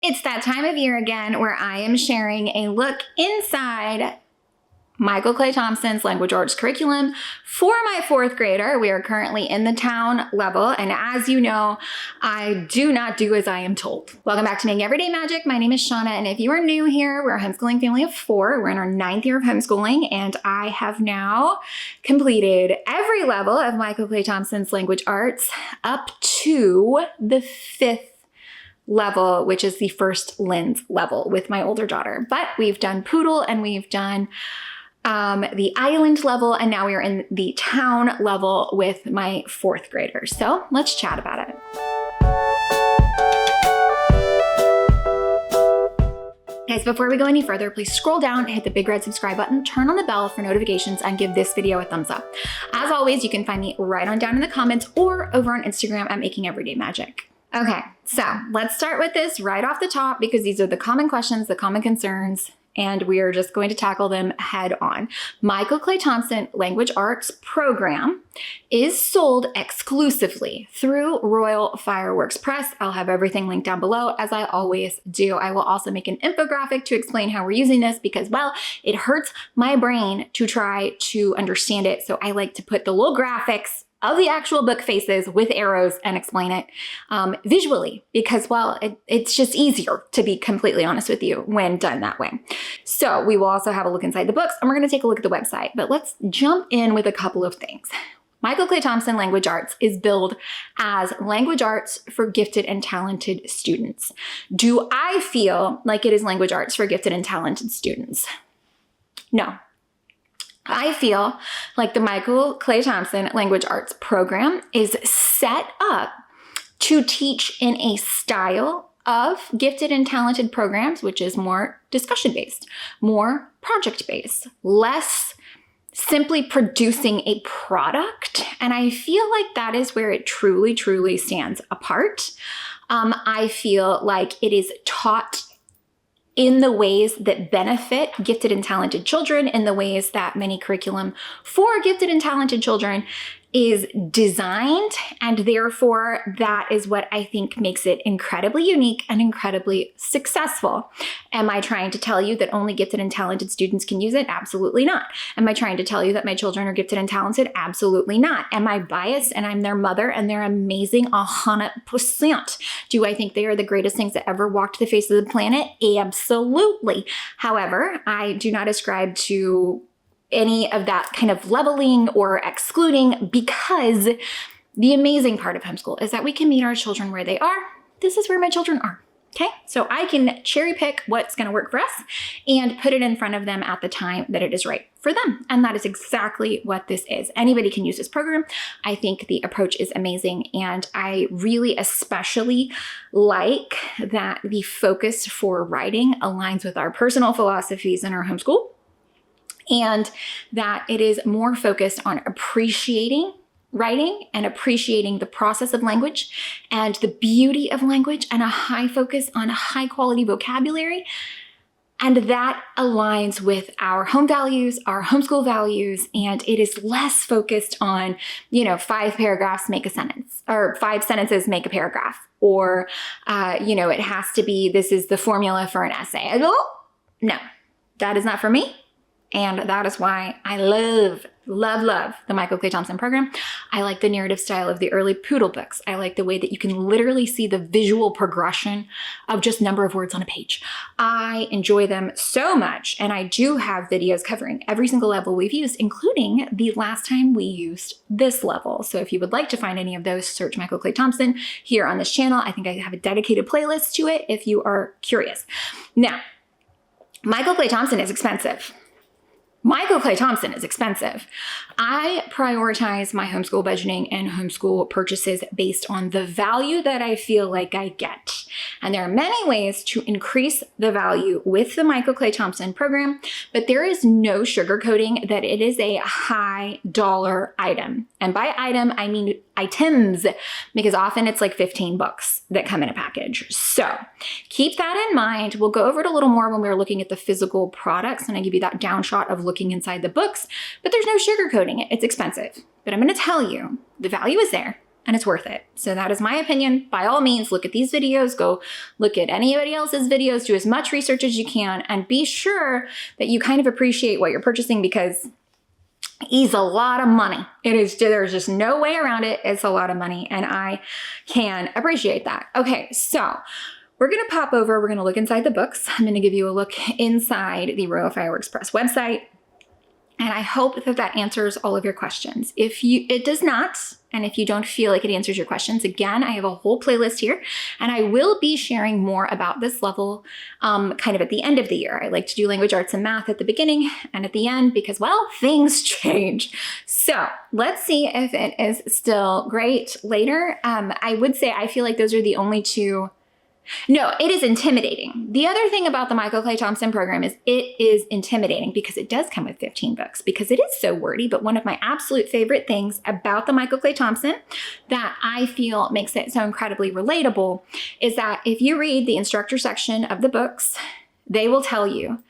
It's that time of year again where I am sharing a look inside Michael Clay Thompson's language arts curriculum for my fourth grader. We are currently in the town level, and as you know, I do not do as I am told. Welcome back to Making Everyday Magic. My name is Shanna, and if you are new here, we're a homeschooling family of 4. We're in our 9th year of homeschooling, and I have now completed every level of Michael Clay Thompson's language arts up to the 5th level, which is the first lens level with my older daughter. But we've done Poodle and we've done the island level, and now we are in the town level with my 4th grader. So let's chat about it. Guys, before we go any further, please scroll down, hit the big red subscribe button, turn on the bell for notifications, and give this video a thumbs up. As always, you can find me right on down in the comments or over on Instagram at Making Everyday Magic. Okay, so let's start with this right off the top because these are the common questions, the common concerns, and we are just going to tackle them head on. Michael Clay Thompson Language Arts Program is sold exclusively through Royal Fireworks Press. I'll have everything linked down below, as I always do. I will also make an infographic to explain how we're using this because, well, it hurts my brain to try to understand it. So I like to put the little graphics of the actual book faces with arrows and explain it visually because, well, it's just easier, to be completely honest with you, when done that way. So we will also have a look inside the books, and we're going to take a look at the website. But let's jump in with a couple of things. Michael Clay Thompson Language Arts is billed as language arts for gifted and talented students. Do I feel like it is language arts for gifted and talented students? No. I feel like the Michael Clay Thompson Language Arts Program is set up to teach in a style of gifted and talented programs, which is more discussion-based, more project-based, less simply producing a product. And I feel like that is where it truly, truly stands apart. I feel like it is taught in the ways that benefit gifted and talented children, in the ways that many curriculum for gifted and talented children is designed, and therefore that is what I think makes it incredibly unique and incredibly successful. Am I trying to tell you that only gifted and talented students can use it? Absolutely not. Am I trying to tell you that my children are gifted and talented? Absolutely not. Am I biased and I'm their mother and they're amazing 100%? Do I think they are the greatest things that ever walked the face of the planet? Absolutely. However, I do not ascribe to any of that kind of leveling or excluding, because the amazing part of homeschool is that we can meet our children where they are. This is where my children are. Okay, so I can cherry pick what's going to work for us and put it in front of them at the time that it is right for them. And that is exactly what this is. Anybody can use this program. I think the approach is amazing. And I really especially like that the focus for writing aligns with our personal philosophies in our homeschool, and that it is more focused on appreciating writing and appreciating the process of language and the beauty of language, and a high focus on high quality vocabulary. And that aligns with our home values, our homeschool values, and it is less focused on, 5 paragraphs make a sentence, or 5 sentences make a paragraph, or, it has to be, this is the formula for an essay. No, that is not for me. And that is why I love the Michael Clay Thompson program. I like the narrative style of the early Poodle books. I like the way that you can literally see the visual progression of just number of words on a page. I enjoy them so much, and I do have videos covering every single level we've used, including the last time we used this level. So if you would like to find any of those, search Michael Clay Thompson here on this channel. I think I have a dedicated playlist to it if you are curious. Now, Michael Clay Thompson is expensive. Michael Clay Thompson is expensive. I prioritize my homeschool budgeting and homeschool purchases based on the value that I feel like I get. And there are many ways to increase the value with the Michael Clay Thompson program, but there is no sugarcoating that it is a high dollar item. And by item, I mean items, because often it's like 15 books that come in a package. So keep that in mind. We'll go over it a little more when we're looking at the physical products, and I give you that down shot of looking inside the books, but there's no sugarcoating it. It's expensive, but I'm going to tell you the value is there. and it's worth it. So that is my opinion. By all means, look at these videos, go look at anybody else's videos, do as much research as you can, and be sure that you kind of appreciate what you're purchasing, because it's a lot of money. There's just no way around it. It's a lot of money, and I can appreciate that. Okay, so we're gonna pop over, we're gonna look inside the books. I'm gonna give you a look inside the Royal Fireworks Press website, and I hope that that answers all of your questions. If it does not, and if you don't feel like it answers your questions, again, I have a whole playlist here, and I will be sharing more about this level kind of at the end of the year. I like to do language arts and math at the beginning and at the end because, well, things change. So let's see if it is still great later. I would say I feel like those are the only two. No, it is intimidating. The other thing about the Michael Clay Thompson program is it is intimidating because it does come with 15 books, because it is so wordy. But one of my absolute favorite things about the Michael Clay Thompson that I feel makes it so incredibly relatable is that if you read the instructor section of the books, they will tell you,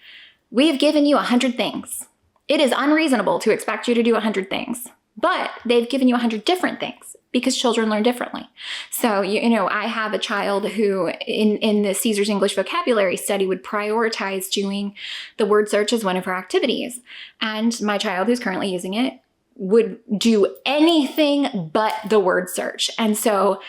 we have given you 100 things. It is unreasonable to expect you to do 100 things, but they've given you 100 different things, because children learn differently. So, you know, I have a child who in the Caesar's English vocabulary study would prioritize doing the word search as one of her activities. And my child, who's currently using it, would do anything but the word search. And so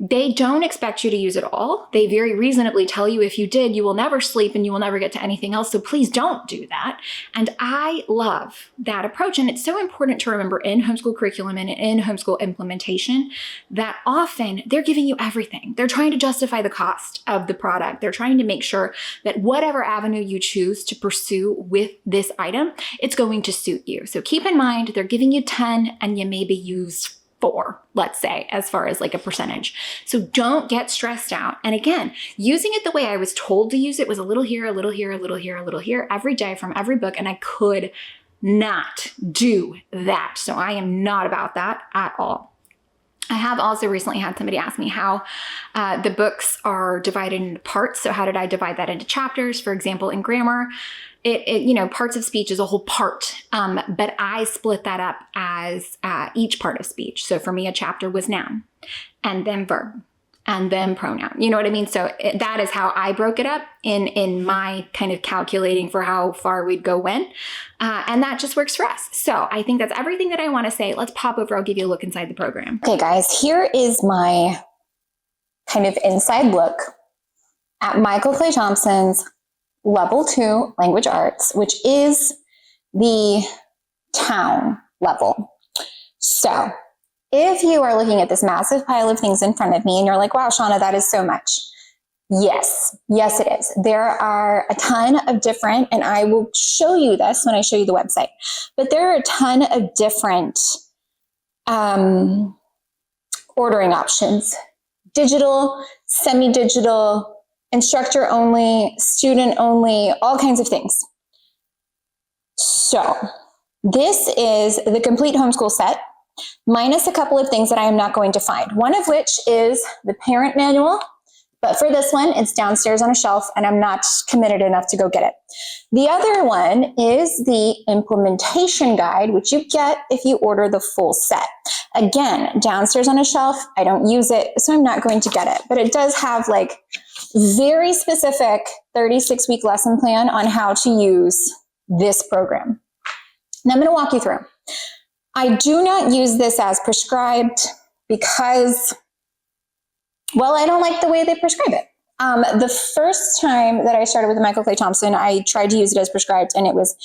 they don't expect you to use it all. They very reasonably tell you if you did, you will never sleep and you will never get to anything else. So please don't do that. And I love that approach. And it's so important to remember in homeschool curriculum and in homeschool implementation that often they're giving you everything. They're trying to justify the cost of the product. They're trying to make sure that whatever avenue you choose to pursue with this item, it's going to suit you. So keep in mind, they're giving you 10 and you maybe use 4, let's say, as far as like a percentage. So don't get stressed out. And again, using it the way I was told to use it was a little here, a little here, a little here, a little here, every day from every book. And I could not do that. So I am not about that at all. I have also recently had somebody ask me how the books are divided into parts. So how did I divide that into chapters? For example, in grammar, you know, parts of speech is a whole part, but I split that up as each part of speech. So for me, a chapter was noun, and then verb, and then pronoun. You know what I mean? So that is how I broke it up in my kind of calculating for how far we'd go when, and that just works for us. So I think that's everything that I want to say. Let's pop over. I'll give you a look inside the program. Okay, guys, here is my kind of inside look at Michael Clay Thompson's Level 2 Language Arts, which is the town level. So if you are looking at this massive pile of things in front of me and you're like, wow, Shanna, that is so much. Yes, it is. There are a ton of different, and I will show you this when I show you the website, but there are a ton of different ordering options: digital, semi-digital, instructor only, student only, all kinds of things. So this is the complete homeschool set, minus a couple of things that I am not going to find. One of which is the parent manual, but for this one, it's downstairs on a shelf and I'm not committed enough to go get it. The other one is the implementation guide, which you get if you order the full set. Again, downstairs on a shelf, I don't use it, so I'm not going to get it, but it does have like very specific 36-week lesson plan on how to use this program. Now I'm going to walk you through. I do not use this as prescribed because, well, I don't like the way they prescribe it. The first time that I started with Michael Clay Thompson, I tried to use it as prescribed and it was,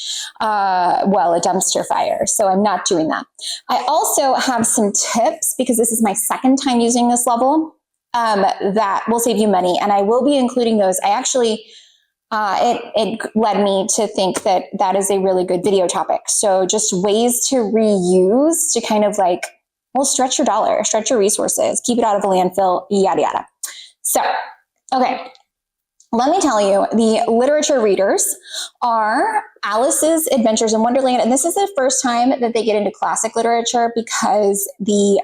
well, a dumpster fire. So I'm not doing that. I also have some tips because this is my second time using this level that will save you money. And I will be including those. I actually, it led me to think that that is a really good video topic. So just ways to reuse to kind of like, well, stretch your dollar, stretch your resources, keep it out of the landfill, yada, yada. So, okay, let me tell you, the literature readers are Alice's Adventures in Wonderland. And this is the first time that they get into classic literature because the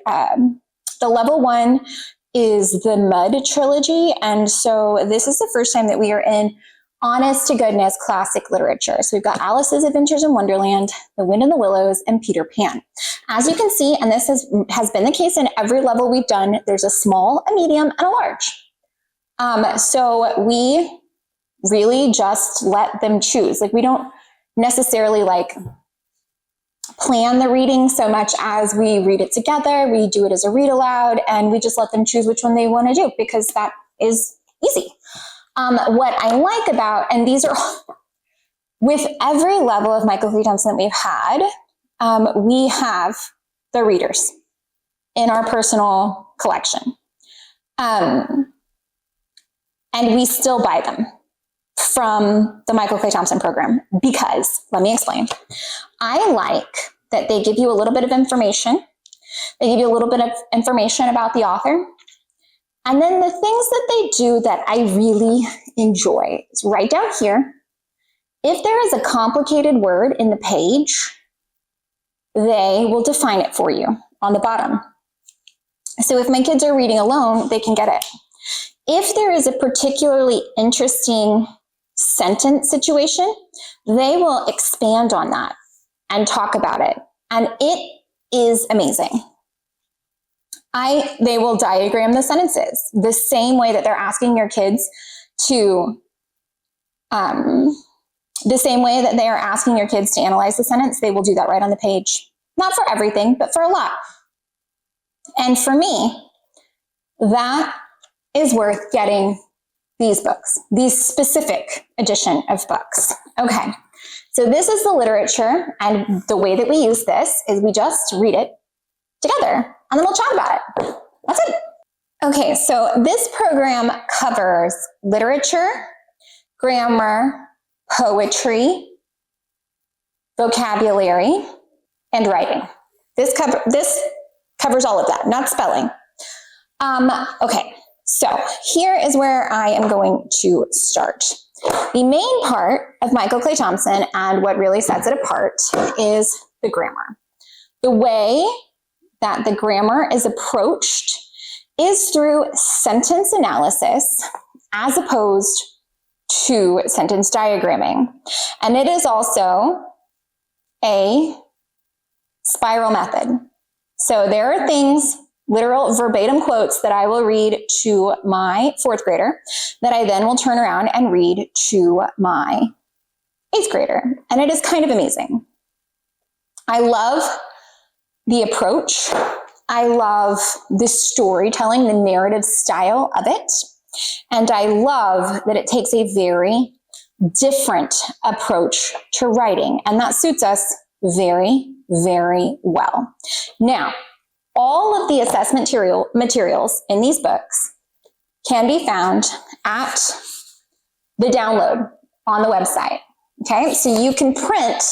level 1 is the Mud trilogy. And so this is the first time that we are in honest to goodness classic literature. So we've got Alice's Adventures in Wonderland, The Wind in the Willows, and Peter Pan. As you can see, and this has been the case in every level we've done, there's a small, a medium, and a large. So we really just let them choose. Like, we don't necessarily like plan the reading so much as we read it together, we do it as a read aloud, and we just let them choose which one they want to do, because that is easy. What I like about, and these are with every level of Michael Clay Thompson that we've had, we have the readers in our personal collection. And we still buy them from the Michael Clay Thompson program, because, let me explain. I like that they give you a little bit of information. They give you a little bit of information about the author. And then the things that they do that I really enjoy is right down here. If there is a complicated word in the page, they will define it for you on the bottom. So if my kids are reading alone, they can get it. If there is a particularly interesting sentence situation, they will expand on that and talk about it. And it is amazing. They will diagram the sentences the same way that they're asking your kids to, the same way that they are asking your kids to analyze the sentence, they will do that right on the page. Not for everything, but for a lot. And for me, that is worth getting these books, these specific edition of books. Okay, so this is the literature, and the way that we use this is we just read it together, and then we'll chat about it. That's it. Okay, so this program covers literature, grammar, poetry, vocabulary, and writing. This covers all of that, not spelling. Okay, so here is where I am going to start. The main part of Michael Clay Thompson, and what really sets it apart, is the grammar. The way that the grammar is approached is through sentence analysis as opposed to sentence diagramming. And it is also a spiral method. So there are things, literal verbatim quotes, that I will read to my 4th grader that I then will turn around and read to my 8th grader. And it is kind of amazing. I love the approach. I love the storytelling, the narrative style of it. And I love that it takes a very different approach to writing. And that suits us very, very well. Now, all of the assessment materials in these books can be found at the download on the website. Okay, so you can print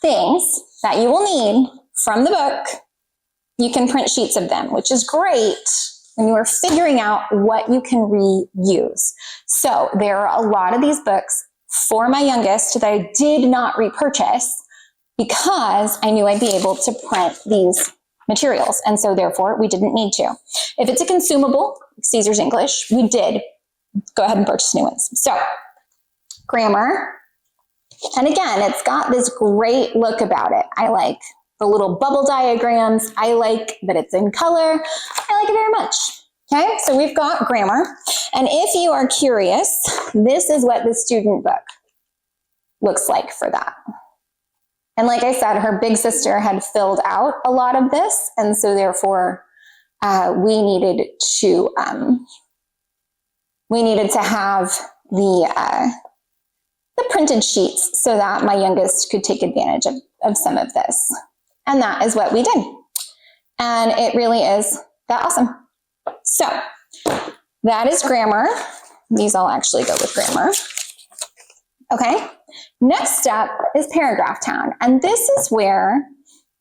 things that you will need from the book. You can print sheets of them, which is great when you are figuring out what you can reuse. So there are a lot of these books for my youngest that I did not repurchase because I knew I'd be able to print these materials. And so therefore we didn't need to. If it's a consumable, Caesar's English, we did go ahead and purchase new ones. So grammar. And again, it's got this great look about it. I like the little bubble diagrams. I like that it's in color. I like it very much. Okay, so we've got grammar. And if you are curious, this is what the student book looks like for that. And like I said, her big sister had filled out a lot of this. And so therefore, we needed to have the printed sheets so that my youngest could take advantage of some of this. And that is what we did. And it really is that awesome. So that is grammar. These all actually go with grammar. Okay. Next up is Paragraph Town. And this is where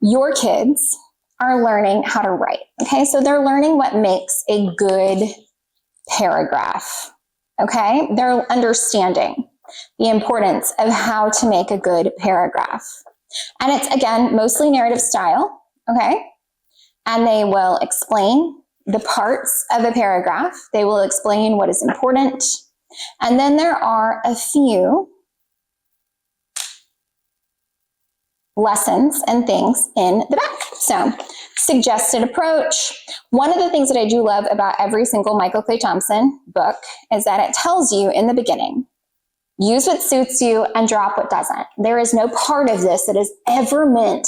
your kids are learning how to write. Okay. So they're learning what makes a good paragraph. Okay. They're understanding the importance of how to make a good paragraph. And it's, again, mostly narrative style, okay? And they will explain the parts of a paragraph. They will explain what is important. And then there are a few lessons and things in the back. So, suggested approach. One of the things that I do love about every single Michael Clay Thompson book is that it tells you in the beginning, use what suits you and drop what doesn't. There is no part of this that is ever meant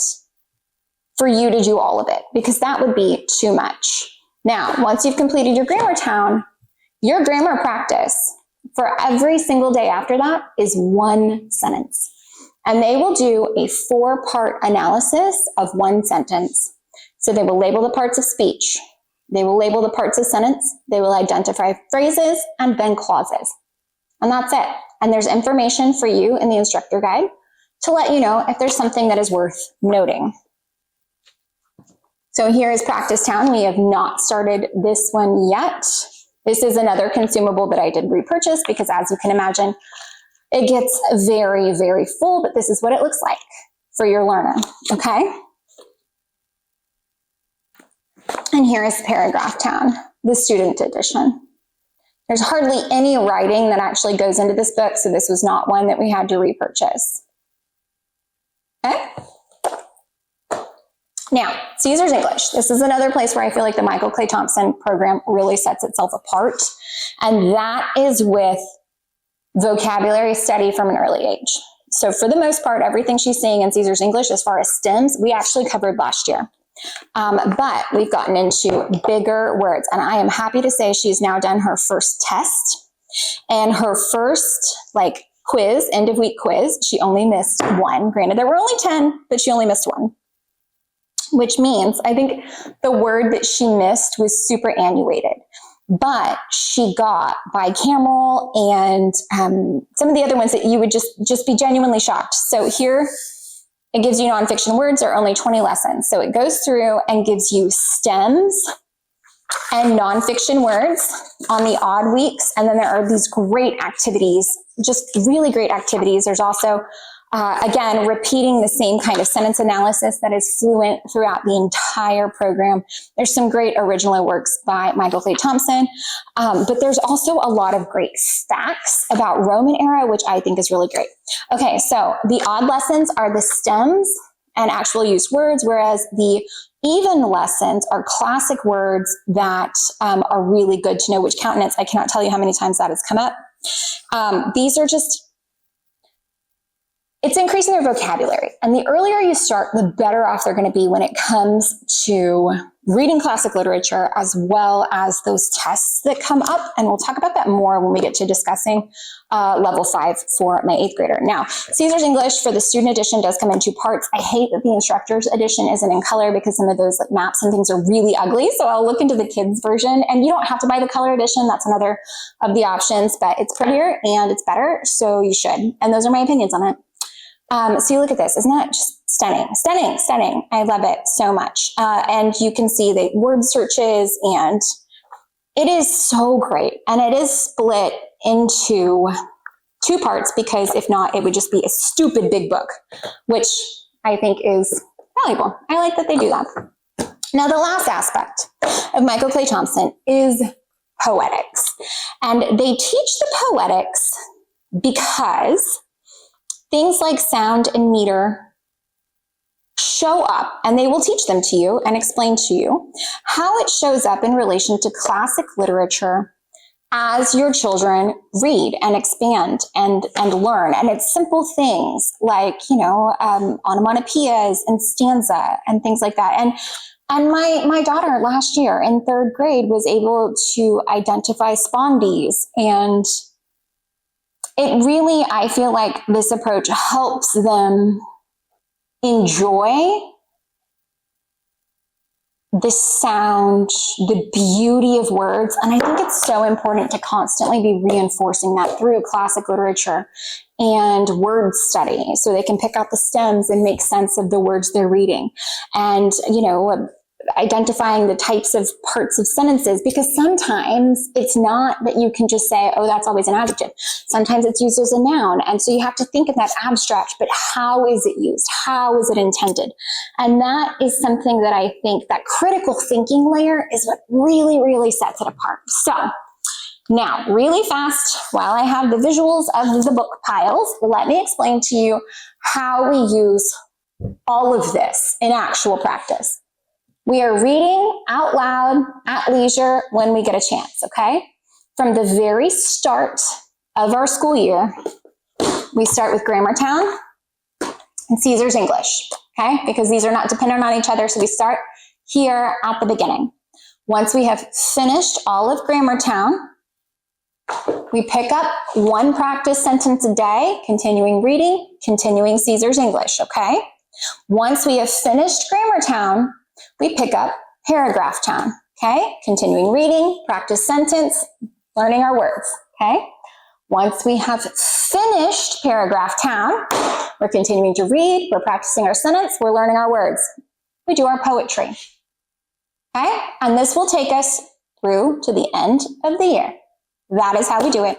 for you to do all of it, because that would be too much. Now, once you've completed your Grammar Town, your grammar practice for every single day after that is one sentence. And they will do a 4-part analysis of one sentence. So they will label the parts of speech. They will label the parts of sentence. They will identify phrases and then clauses. And that's it. And there's information for you in the instructor guide to let you know if there's something that is worth noting. So here is Practice Town. We have not started this one yet. This is another consumable that I did repurchase because, as you can imagine, it gets very, very full, but this is what it looks like for your learner, okay? And here is Paragraph Town, the student edition. There's hardly any writing that actually goes into this book, so this was not one that we had to repurchase. Okay? Now, Caesar's English. This is another place where I feel like the Michael Clay Thompson program really sets itself apart, and that is with vocabulary study from an early age. So for the most part, everything she's saying in Caesar's English as far as stems, we actually covered last year. But we've gotten into bigger words, and I am happy to say she's now done her first test and her first quiz, end of week quiz. She only missed one. Granted, there were only 10, but she only missed one, which means I think the word that she missed was superannuated, but she got bicameral and some of the other ones that you would just be genuinely shocked. So here, it gives you nonfiction words. There are only 20 lessons. So it goes through and gives you stems and nonfiction words on the odd weeks. And then there are these great activities, just really great activities. There's also, again, repeating the same kind of sentence analysis that is fluent throughout the entire program. There's some great original works by Michael Clay Thompson, but there's also a lot of great facts about Roman era, which I think is really great. Okay, so the odd lessons are the stems and actual used words, whereas the even lessons are classic words that are really good to know, which countenance, I cannot tell you how many times that has come up. These are just, it's increasing their vocabulary. And the earlier you start, the better off they're going to be when it comes to reading classic literature, as well as those tests that come up. And we'll talk about that more when we get to discussing level 5 for my 8th grader. Now, Caesar's English for the student edition does come in 2 parts. I hate that the instructor's edition isn't in color because some of those maps and things are really ugly. So I'll look into the kids version, and you don't have to buy the color edition. That's another of the options, but it's prettier and it's better. So you should. And those are my opinions on it. So you look at this, isn't that just stunning, stunning, stunning? I love it so much. And you can see the word searches, and it is so great. And it is split into 2 parts because if not, it would just be a stupid big book, which I think is valuable. I like that they do that. Now, the last aspect of Michael Clay Thompson is poetics. And they teach the poetics because things like sound and meter show up, and they will teach them to you and explain to you how it shows up in relation to classic literature as your children read and expand and learn. And it's simple things like, onomatopoeias and stanza and things like that. And my daughter last year in 3rd grade was able to identify spondees, and it really, I feel like this approach helps them enjoy the sound, the beauty of words. And I think it's so important to constantly be reinforcing that through classic literature and word study, so they can pick out the stems and make sense of the words they're reading. And, identifying the types of parts of sentences, because sometimes it's not that you can just say, oh, that's always an adjective. Sometimes it's used as a noun. And so you have to think of that abstract, but how is it used? How is it intended? And that is something that I think that critical thinking layer is what really, really sets it apart. So Now, really fast, while I have the visuals of the book piles, let me explain to you how we use all of this in actual practice. We are reading out loud at leisure when we get a chance, okay? From the very start of our school year, we start with Grammar-Town and Caesar's English, okay? Because these are not dependent on each other, so we start here at the beginning. Once we have finished all of Grammar-Town, we pick up one practice sentence a day, continuing reading, continuing Caesar's English, okay? Once we have finished Grammar-Town, we pick up Paragraph-Town, okay? Continuing reading, practice sentence, learning our words, okay? Once we have finished Paragraph-Town, we're continuing to read, we're practicing our sentence, we're learning our words. We do our poetry, okay? And this will take us through to the end of the year. That is how we do it.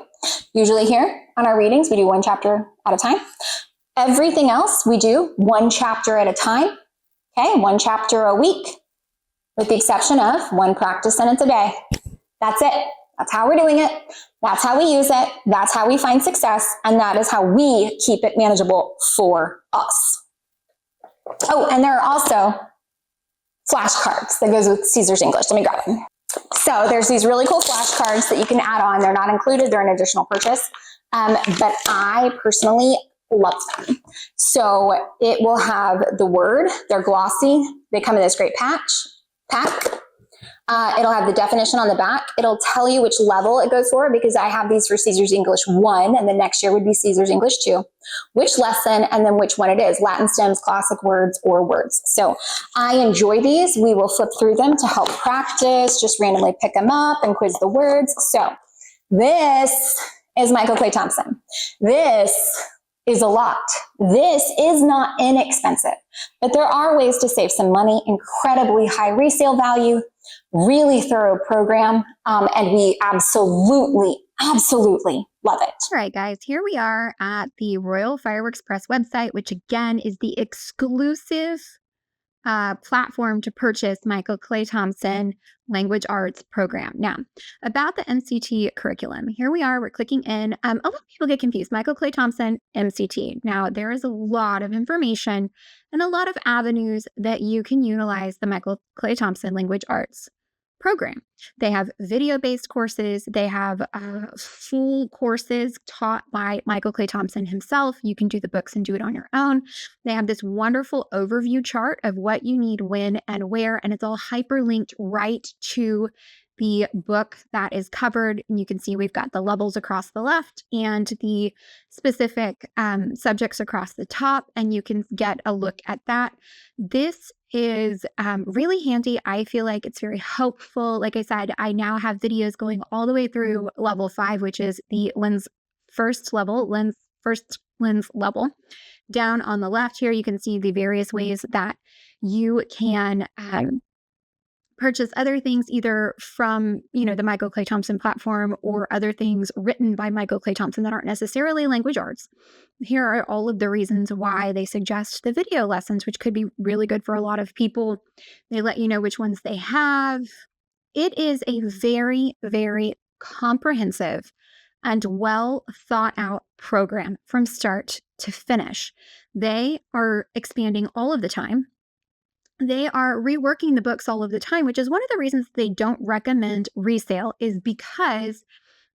Usually here on our readings, we do one chapter at a time. Everything else, we do one chapter at a time, okay? One chapter a week, with the exception of one practice sentence a day. That's it. That's how we're doing it. That's how we use it. That's how we find success. And that is how we keep it manageable for us. Oh, and there are also flashcards that goes with Caesar's English. Let me grab them. So there's these really cool flashcards that you can add on. They're not included. They're an additional purchase. But I personally love them. So it will have the word. They're glossy. They come in this great pack. It'll have the definition on the back. It'll tell you which level it goes for, because I have these for Caesar's English 1, and the next year would be Caesar's English 2, which lesson, and then which one it is, Latin stems, classic words, or words. So I enjoy these. We will flip through them to help practice, just randomly pick them up and quiz the words. So this is Michael Clay Thompson. This is a lot. This is not inexpensive, but there are ways to save some money, incredibly high resale value, really thorough program, and we absolutely love it. All right, guys, here we are at the Royal Fireworks Press website, which again is the exclusive platform to purchase Michael Clay Thompson Language Arts program. Now, about the MCT curriculum, here we are, we're clicking in. A lot of people get confused. Michael Clay Thompson, MCT. Now, there is a lot of information and a lot of avenues that you can utilize the Michael Clay Thompson Language Arts program. They have video-based courses. They have full courses taught by Michael Clay Thompson himself. You can do the books and do it on your own. They have this wonderful overview chart of what you need when and where, and it's all hyperlinked right to the book that is covered. And you can see we've got the levels across the left and the specific subjects across the top, and you can get a look at that. This is really handy. I feel like it's very helpful. Like I said, I now have videos going all the way through level 5, which is the first lens level. Down on the left here, you can see the various ways that you can purchase other things either from, the Michael Clay Thompson platform or other things written by Michael Clay Thompson that aren't necessarily language arts. Here are all of the reasons why they suggest the video lessons, which could be really good for a lot of people. They let you know which ones they have. It is a very, very comprehensive and well thought out program from start to finish. They are expanding all of the time. They are reworking the books all of the time, which is one of the reasons they don't recommend resale, is because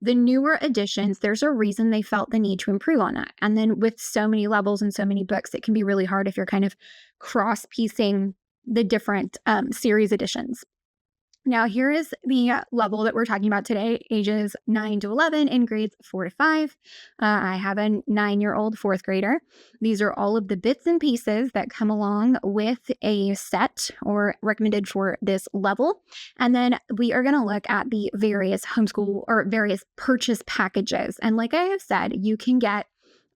the newer editions, there's a reason they felt the need to improve on that. And then with so many levels and so many books, it can be really hard if you're kind of cross-piecing the different series editions. Now, here is the level that we're talking about today, ages 9 to 11 in grades 4 to 5. I have a 9-year-old fourth grader. These are all of the bits and pieces that come along with a set or recommended for this level. And then we are going to look at the various homeschool or various purchase packages. And like I have said, you can get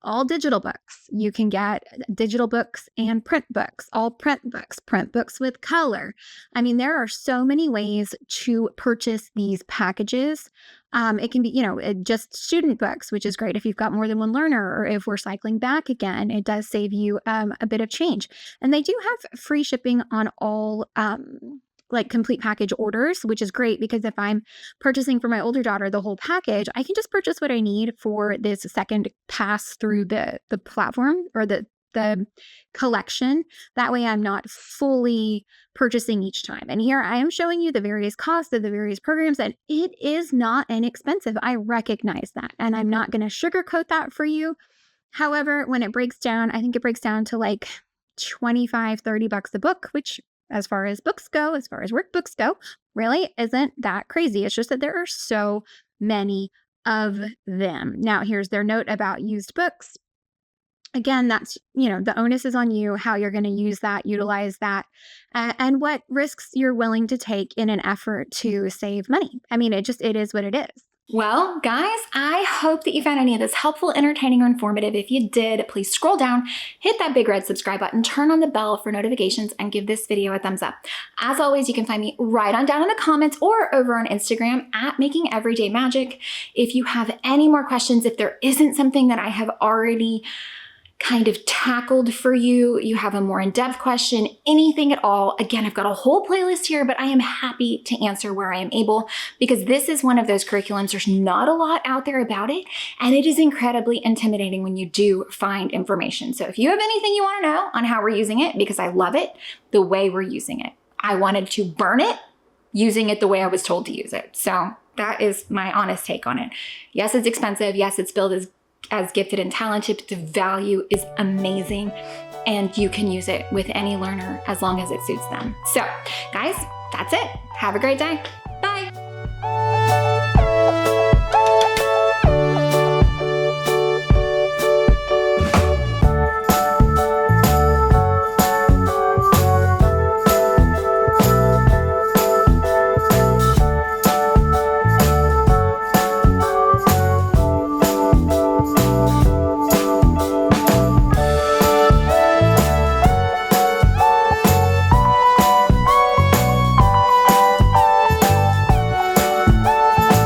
all digital books. You can get digital books and print books, all print books with color. I mean, there are so many ways to purchase these packages. It can be, just student books, which is great if you've got more than one learner, or if we're cycling back again, it does save you a bit of change. And they do have free shipping on all like complete package orders, which is great because if I'm purchasing for my older daughter the whole package, I can just purchase what I need for this second pass through the platform or the collection. That way I'm not fully purchasing each time. And here I am showing you the various costs of the various programs, and it is not inexpensive. I recognize that, and I'm not going to sugarcoat that for you. However, when it breaks down, I think it breaks down to like 25, 30 bucks a book, which as far as books go, as far as workbooks go, really isn't that crazy. It's just that there are so many of them. Now, here's their note about used books. Again, that's, the onus is on you, how you're going to use that, utilize that, and what risks you're willing to take in an effort to save money. I mean, it is what it is. Well, guys, I hope that you found any of this helpful, entertaining, or informative. If you did, please scroll down, hit that big red subscribe button, turn on the bell for notifications, and give this video a thumbs up. As always, you can find me right on down in the comments or over on Instagram at Making Everyday Magic. If you have any more questions, if there isn't something that I have already kind of tackled for you, you have a more in-depth question, anything at all, again, I've got a whole playlist here, but I am happy to answer where I am able, because this is one of those curriculums, there's not a lot out there about it, and it is incredibly intimidating when you do find information. So if you have anything you want to know on how we're using it, because I love it, the way we're using it. I wanted to burn it using it the way I was told to use it. So that is my honest take on it. Yes, it's expensive. Yes, it's billed as gifted and talented, but the value is amazing, and you can use it with any learner as long as it suits them. So guys, that's it. Have a great day.